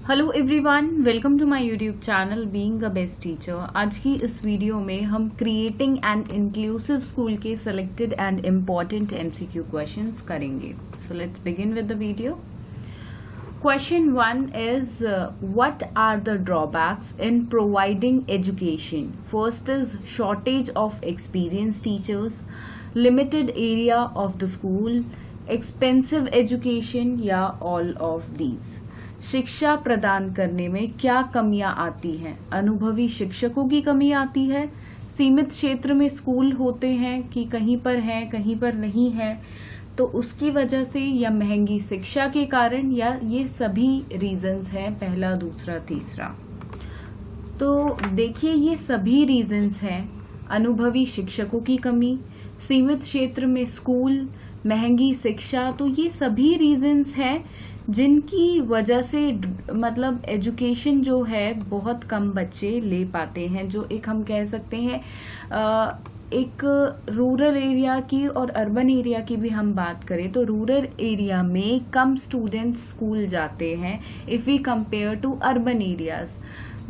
Hello everyone, welcome to my YouTube channel being a best teacher. आज की इस video में हम क्रिएटिंग एंड इंक्लूसिव स्कूल के selected and important MCQ questions करेंगे। So let's begin with the video. Question 1 is what are the drawbacks in providing education? First is shortage of experienced teachers, limited area of the school, expensive education या all of these। शिक्षा प्रदान करने में क्या कमियां आती हैं? अनुभवी शिक्षकों की कमी आती है, सीमित क्षेत्र में स्कूल होते हैं कि कहीं पर हैं कहीं पर नहीं है, तो उसकी वजह से, या महंगी शिक्षा के कारण, या ये सभी रीजंस हैं, पहला दूसरा तीसरा। तो देखिए, ये सभी रीजंस हैं। अनुभवी शिक्षकों की कमी, सीमित क्षेत्र में स्कूल, महंगी शिक्षा, तो ये सभी रीजंस हैं जिनकी वजह से मतलब एजुकेशन जो है बहुत कम बच्चे ले पाते हैं। जो एक हम कह सकते हैं एक रूरल एरिया की और अर्बन एरिया की भी हम बात करें तो रूरल एरिया में कम स्टूडेंट्स स्कूल जाते हैं if we compare to urban areas.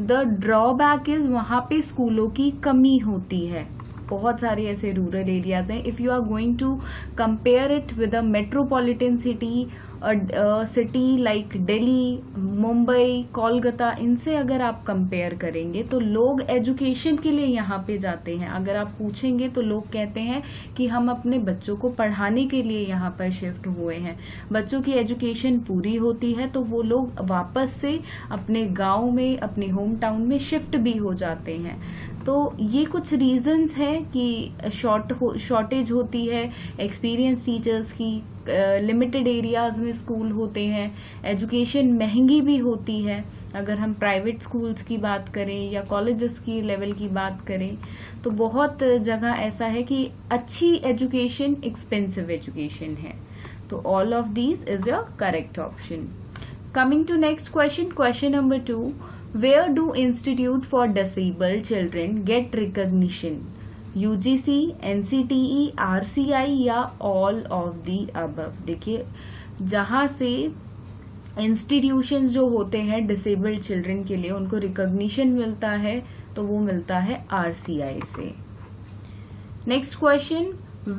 The drawback is वहां पे स्कूलों की कमी होती है। बहुत सारे ऐसे रूरल एरियाज हैं। If you are going to compare it with a metropolitan city, city like Delhi, Mumbai, Kolkata, इनसे अगर आप कंपेयर करेंगे तो लोग एजुकेशन के लिए यहाँ पे जाते हैं। अगर आप पूछेंगे तो लोग कहते हैं कि हम अपने बच्चों को पढ़ाने के लिए यहाँ पर शिफ्ट हुए हैं। बच्चों की एजुकेशन पूरी होती है तो वो लोग वापस से अपने गांव में, अपने होम टाउन में शिफ्ट भी हो जाते हैं। तो ये कुछ रीजंस हैं कि शॉर्टेज होती है एक्सपीरियंस टीचर्स की, लिमिटेड एरियाज में स्कूल होते हैं, एजुकेशन महंगी भी होती है। अगर हम प्राइवेट स्कूल्स की बात करें या कॉलेजेस की लेवल की बात करें तो बहुत जगह ऐसा है कि अच्छी एजुकेशन एक्सपेंसिव एजुकेशन है। तो all of these is your correct option. Coming to next question, question number 2, where do Institute for Disabled Children get recognition? UGC, NCTE, RCI या all of the above? देखिए, जहां से institutions जो होते हैं disabled children के लिए उनको रिकॉग्निशन मिलता है तो वो मिलता है RCI से। Next question,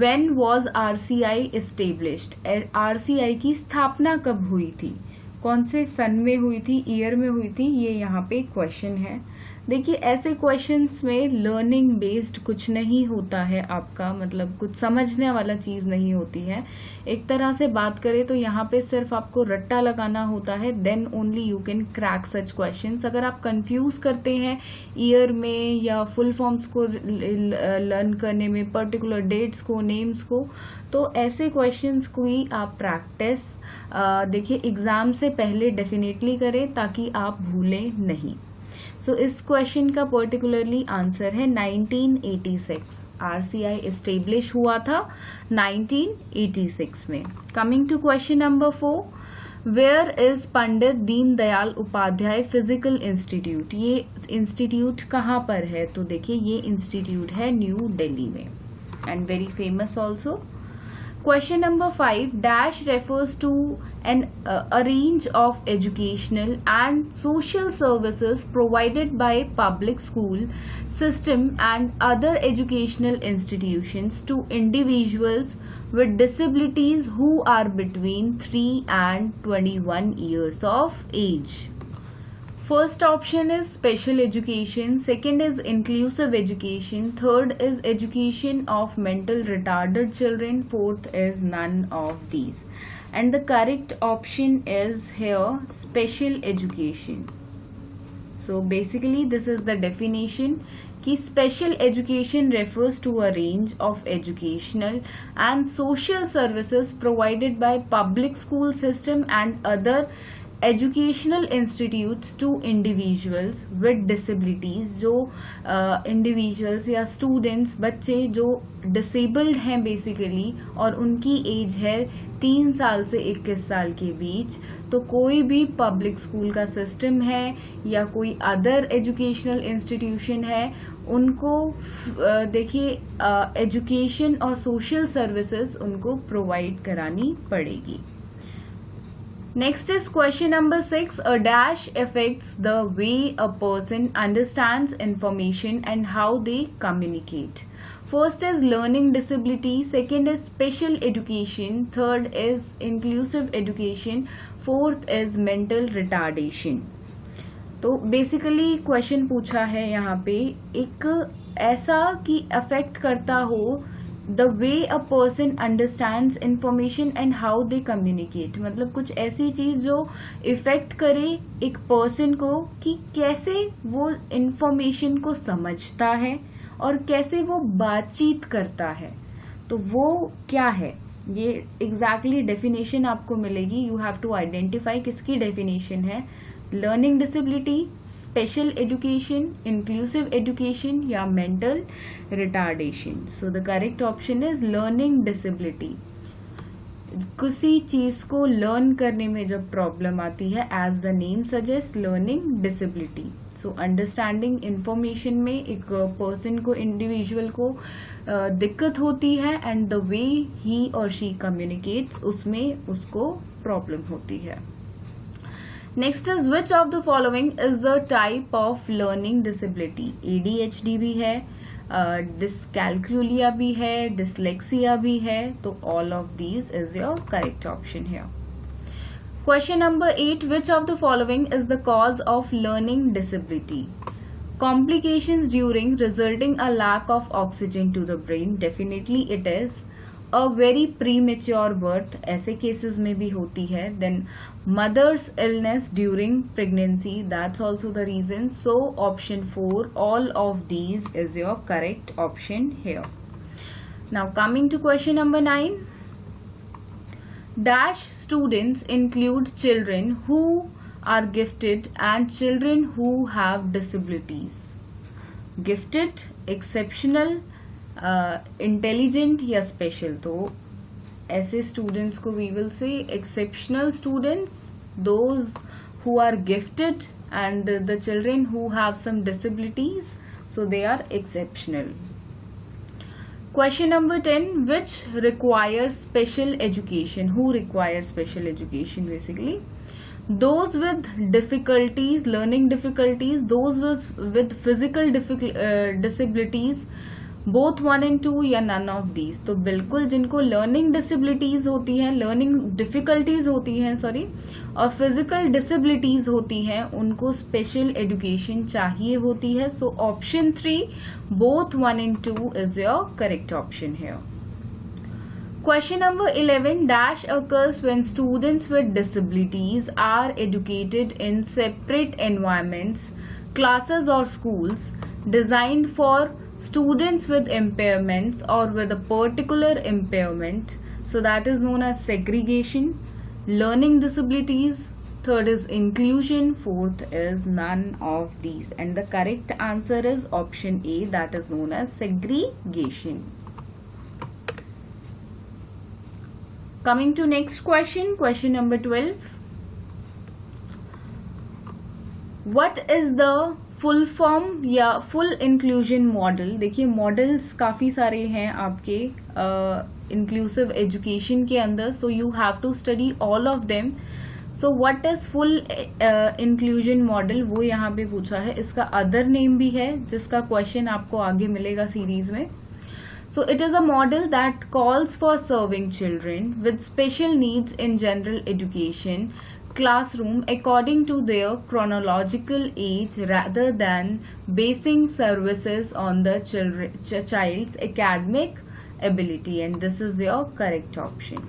when was RCI established? RCI की स्थापना कब हुई थी? कौन से सन में हुई थी, ईयर में हुई थी, ये यहाँ पे क्वेश्चन है। देखिए, ऐसे क्वेश्चंस में लर्निंग बेस्ड कुछ नहीं होता है आपका, मतलब कुछ समझने वाला चीज नहीं होती है। एक तरह से बात करें तो यहाँ पे सिर्फ आपको रट्टा लगाना होता है, then only you can crack such questions. अगर आप कंफ्यूज करते हैं ईयर में या फुल फॉर्म्स को लर्न करने में, पर्टिकुलर डेट्स को, नेम्स को, तो ऐसे क्वेश्चंस को ही आप प्रैक्टिस देखिए एग्जाम से पहले डेफिनेटली करें ताकि आप भूलें नहीं। सो इस क्वेश्चन का पर्टिकुलरली आंसर है 1986। RCI एस्टेब्लिश हुआ था 1986 में। Coming to question number 4, where is Pandit Deendayal Upadhyay physical institute? ये इंस्टीट्यूट कहाँ पर है? तो देखिए, ये इंस्टीट्यूट है न्यू दिल्ली में and very famous also. Question number 5, dash refers to a range of educational and social services provided by public school system and other educational institutions to individuals with disabilities who are between 3 and 21 years of age. First option is special education, second is inclusive education, third is education of mental retarded children, fourth is none of these. And the correct option is here special education. So basically this is the definition कि special education refers to a range of educational and social services provided by public school system and other educational institutes to individuals with disabilities. जो individuals या students, बच्चे जो disabled हैं basically और उनकी as है 3 साल से 21 साल के बीच, तो कोई भी पब्लिक स्कूल का सिस्टम है या कोई अदर एजुकेशनल इंस्टीट्यूशन है, उनको देखिए एजुकेशन और सोशल सर्विसेज उनको प्रोवाइड करानी पड़ेगी। Next is question number 6. A dash affects the way a person understands information and how they communicate. First is learning disability, second is special education, third is inclusive education, fourth is mental retardation. तो basically question पूछा है यहाँ पे एक ऐसा कि affect करता हो the way a person understands information and how they communicate, मतलब कुछ ऐसी चीज जो इफेक्ट करे एक पर्सन को कि कैसे वो इंफॉर्मेशन को समझता है और कैसे वो बातचीत करता है. तो वो क्या है, ये एग्जैक्टली डेफिनेशन आपको मिलेगी. यू हैव टू आइडेंटिफाई किसकी डेफिनेशन है. Learning disability, special education, inclusive education या mental retardation. So the correct option is learning disability. किसी चीज को लर्न करने में जब प्रॉब्लम आती है, as the name suggest, learning disability. So understanding information में एक पर्सन को, इंडिविजुअल को दिक्कत होती है एंड द वे ही और शी कम्युनिकेट्स, उसमें उसको प्रॉब्लम होती है. Next is which of the following is the type of learning disability. ADHD भी है, डिसकैलकुलिया भी है, डिसलेक्सिया भी है. तो all of these is your correct option here. Question number 8. Which of the following is the cause of learning disability? Complications during resulting a lack of oxygen to the brain. Definitely it is. A very premature birth. ऐसे cases में भी होती है. Then mother's illness during pregnancy. That's also the reason. So option 4. All of these is your correct option here. Now coming to question number 9. Dash students include children who are gifted and children who have disabilities. Gifted, exceptional, intelligent या special. तो ऐसे students को we will say exceptional students, those who are gifted, and the children who have some disabilities, so they are exceptional. Question number 10. Which requires special education? Who requires special education? Basically, those with difficulties, learning difficulties, those with physical disabilities, both 1 and 2 या none of these. तो बिल्कुल जिनको learning disabilities होती हैं, learning difficulties होती हैं, sorry, और physical disabilities होती हैं, उनको special education चाहिए होती है. So option 3, both 1 and 2 is your correct option here. Question number 11. Dash occurs when students with disabilities are educated in separate environments, classes or schools designed for students with impairments or with a particular impairment. So that is known as segregation. Learning disabilities, third is inclusion, fourth is none of these, and the correct answer is option A, that is known as segregation. Coming to next question, question number 12. What is the full form या full inclusion model. देखिए models काफ़ी सारे हैं आपके inclusive education के अंदर, so you have to study all of them. So what is full inclusion model, वो यहाँ पे पूछा है. इसका अदर नेम भी है जिसका क्वेश्चन आपको आगे मिलेगा सीरीज में. So it is a model that calls for serving children with special needs in general education classroom according to their chronological age rather than basing services on the child's academic ability, and this is your correct option.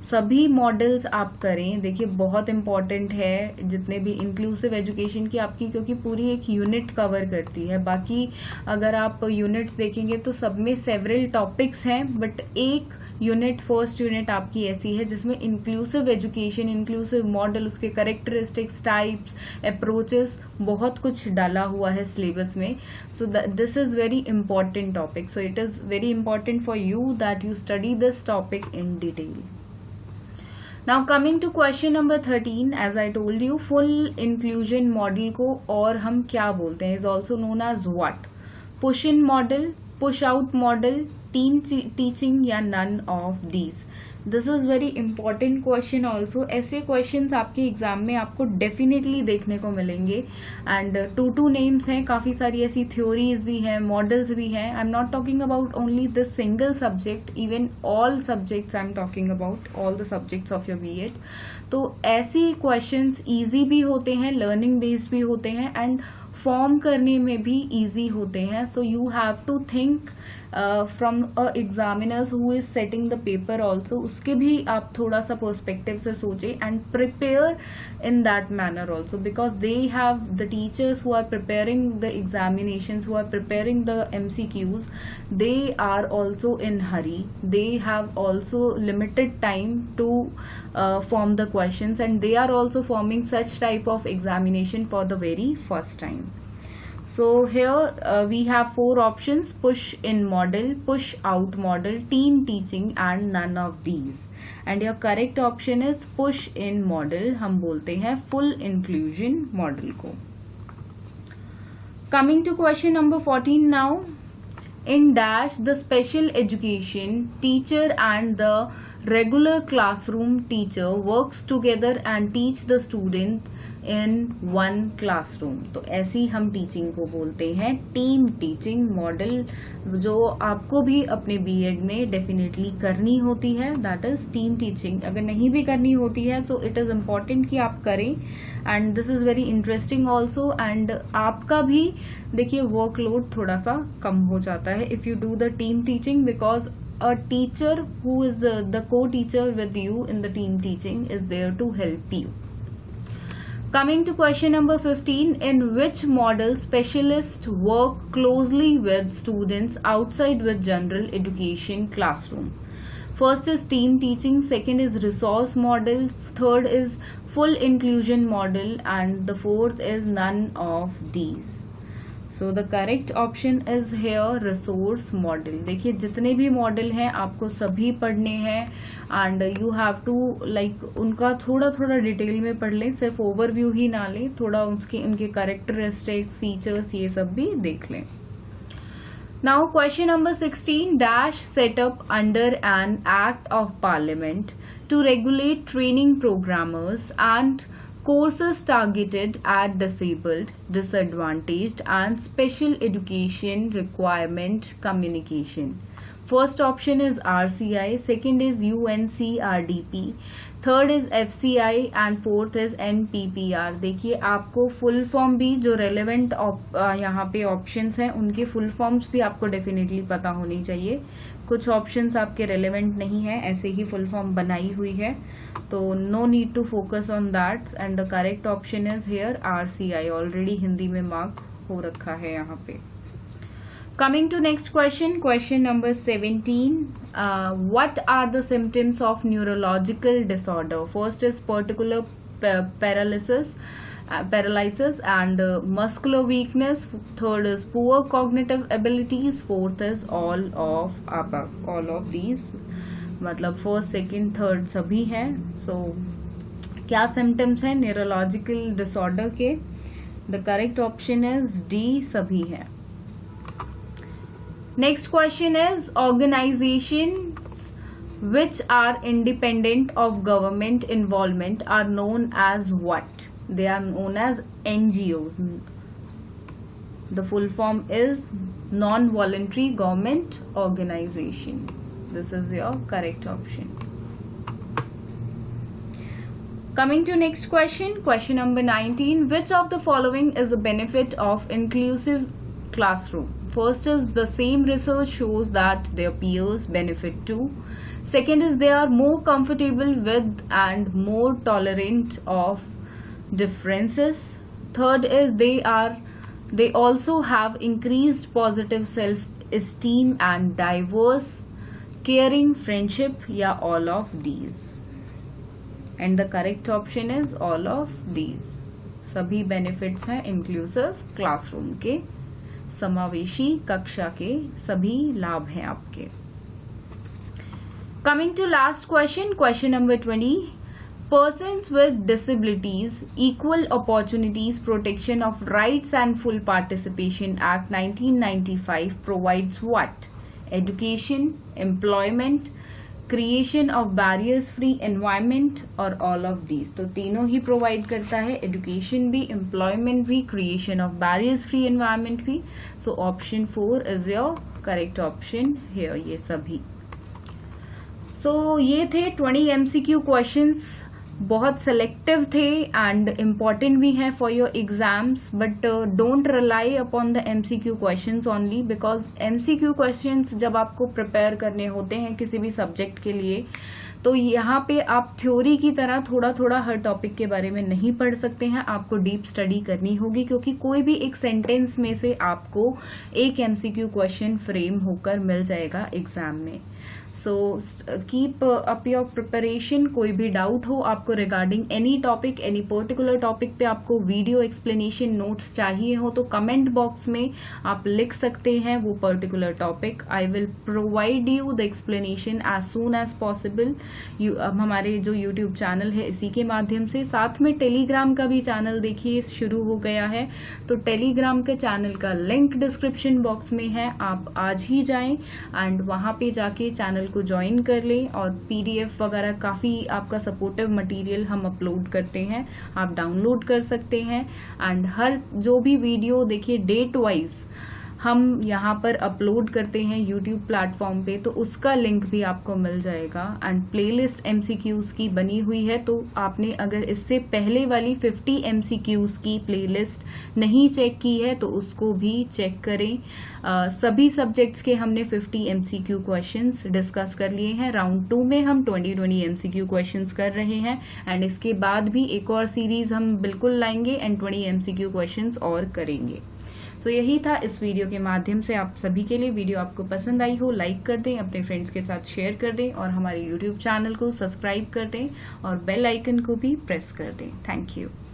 सभी models आप करें. देखिए बहुत important है जितने भी inclusive education की आपकी, क्योंकि पूरी एक यूनिट कवर करती है. बाकी अगर आप यूनिट्स देखेंगे तो सब में सेवरल टॉपिक्स हैं, बट एक यूनिट, फर्स्ट यूनिट आपकी ऐसी है जिसमें इंक्लूसिव एजुकेशन, इंक्लूसिव मॉडल, उसके करेक्टरिस्टिक्स, टाइप्स, अप्रोचेस, बहुत कुछ डाला हुआ है सिलेबस में. So this is very important topic. So it is very important for you that you study this topic in detail. Now coming to question number 13, as I told you, full inclusion model को और हम क्या बोलते हैं, is also known as what? Push in model, push out model, team teaching या none of these. This is very important question also. ऐसे questions आपके exam में आपको डेफिनेटली देखने को मिलेंगे. एंड टू नेम्स हैं, काफी सारी ऐसी थ्योरीज भी हैं, मॉडल्स भी हैं. I am not talking about only this single subject, even all subjects I am talking about, all the subjects of your BEd. तो ऐसी क्वेश्चंस इजी भी होते हैं, लर्निंग बेस्ड भी होते हैं, एंड फॉर्म करने में भी इजी होते हैं. So you have to think from a examiner's who is setting the paper also, उसके भी आप थोड़ा सा पर्सपेक्टिव से सोचें and prepare in that manner also, because they have the teachers who are preparing the examinations, who are preparing the MCQs, they are also in hurry, they have also limited time to form the questions, and they are also forming such type of examination for the very first time. So here we have 4 options: push in model, push out model, team teaching, and none of these. And your correct option is push in model. हम बोलते हैं full inclusion model को. Coming to question number 14 now. In dash, the special education teacher and the regular classroom teacher works together and teach the student in one classroom. तो ऐसी हम teaching को बोलते हैं टीम टीचिंग मॉडल, जो आपको भी अपने बीएड में डेफिनेटली करनी होती है. That is team teaching. अगर नहीं भी करनी होती है सो इट इज इम्पॉर्टेंट कि आप करें, and this is very interesting also. And आपका भी देखिए वर्कलोड थोड़ा सा कम हो जाता है if you do the team teaching, because a teacher who is the co-teacher with you in the team teaching is there to help you. Coming to question number 15, in which model specialists work closely with students outside with general education classroom? First is team teaching, second is resource model, third is full inclusion model, and the fourth is none of these. So the correct option is here resource model. देखिए जितने भी model हैं आपको सभी पढ़ने हैं, and you have to like उनका थोड़ा थोड़ा डिटेल में पढ़ लें, सिर्फ ओवरव्यू ही ना लें, थोड़ा उनके कैरेक्टरिस्टिक्स, फीचर्स, ये सब भी देख लें. Now question number 16, dash set up under an act of parliament to regulate training programmers and courses targeted at disabled, disadvantaged and special education requirement communication. First option is RCI, second is UNCRDP, third is FCI and fourth is NPPR. देखिए आपको full form भी जो relevant यहाँ पे options हैं उनके full forms भी आपको डेफिनेटली पता होनी चाहिए. कुछ ऑप्शंस आपके रेलेवेंट नहीं है, ऐसे ही फुल फॉर्म बनाई हुई है, तो no need to focus on that. And the correct option is here RCI. Already Hindi में मार्क हो रखा है यहाँ पे. Coming to next question, question number 17. What are the symptoms of neurological disorder? First is particular paralysis and muscular weakness. Third is poor cognitive abilities. Fourth is all of above. All of these. मतलब first, second, third सभी हैं. So क्या symptoms हैं neurological disorder के? The correct option is D. सभी हैं. Next question is organizations which are independent of government involvement are known as what? They are known as NGOs. The full form is non-voluntary government organization. This is your correct option. Coming to next question, question number 19. Which of the following is a benefit of inclusive classroom? First is the same research shows that their peers benefit too. Second is they are more comfortable with and more tolerant of differences. Third is they also have increased positive self-esteem and diverse caring friendship, या all of these. And the correct option is all of these. सभी benefits हैं inclusive classroom के, समावेशी कक्षा के सभी लाभ हैं आपके. Coming to last question, question number 20. Persons with disabilities, Equal Opportunities Protection of Rights and Full Participation Act 1995 provides what? Education, employment, creation of barriers free environment और ऑल ऑफ दीज। तो तीनों ही प्रोवाइड करता है, education भी, employment भी, creation of barriers free environment भी। So option 4 is your correct option here, ये सभी। सो ये थे 20 MCQ क्वेश्चंस, बहुत सेलेक्टिव थे एंड इम्पॉर्टेंट भी हैं for your exams, but don't rely upon the MCQ questions only, because MCQ questions जब आपको प्रिपेयर करने होते हैं किसी भी सब्जेक्ट के लिए, तो यहाँ पे आप थ्योरी की तरह थोड़ा थोड़ा हर टॉपिक के बारे में नहीं पढ़ सकते हैं, आपको डीप स्टडी करनी होगी, क्योंकि कोई भी एक सेंटेंस में से आपको एक MCQ क्वेश्चन फ्रेम होकर मिल जाएगा एग्जाम में। So keep up your preparation. कोई भी डाउट हो आपको regarding any topic, any particular topic पे आपको वीडियो एक्सप्लेनेशन नोट्स चाहिए हो तो कमेंट बॉक्स में आप लिख सकते हैं वो particular topic. I will provide you the explanation as soon as possible. अब हमारे जो यूट्यूब चैनल है इसी के माध्यम से, साथ में टेलीग्राम का भी चैनल देखिए शुरू हो गया है, तो टेलीग्राम के चैनल का लिंक डिस्क्रिप्शन बॉक्स में है, आप आज ही जाएं एंड वहां पे जाके चैनल को ज्वाइन कर लें। और PDF वगैरह काफी आपका सपोर्टिव मटेरियल हम अपलोड करते हैं, आप डाउनलोड कर सकते हैं। एंड हर जो भी वीडियो देखिए डेट वाइज हम यहाँ पर अपलोड करते हैं यूट्यूब प्लेटफॉर्म पे, तो उसका लिंक भी आपको मिल जाएगा। एंड प्लेलिस्ट MCQs की बनी हुई है, तो आपने अगर इससे पहले वाली 50 MCQs की प्लेलिस्ट नहीं चेक की है तो उसको भी चेक करें। सभी सब्जेक्ट्स के हमने 50 MCQ क्वेश्चंस डिस्कस कर लिए हैं। राउंड 2 में हम 20 MCQ क्वेश्चंस कर रहे हैं एंड इसके बाद भी एक और सीरीज हम बिल्कुल लाएंगे एंड 20 MCQ क्वेश्चंस और करेंगे। तो यही था इस वीडियो के माध्यम से आप सभी के लिए। वीडियो आपको पसंद आई हो लाइक कर दें, अपने फ्रेंड्स के साथ शेयर कर दें और हमारे यूट्यूब चैनल को सब्सक्राइब कर दें और बेल आइकन को भी प्रेस कर दें। Thank you.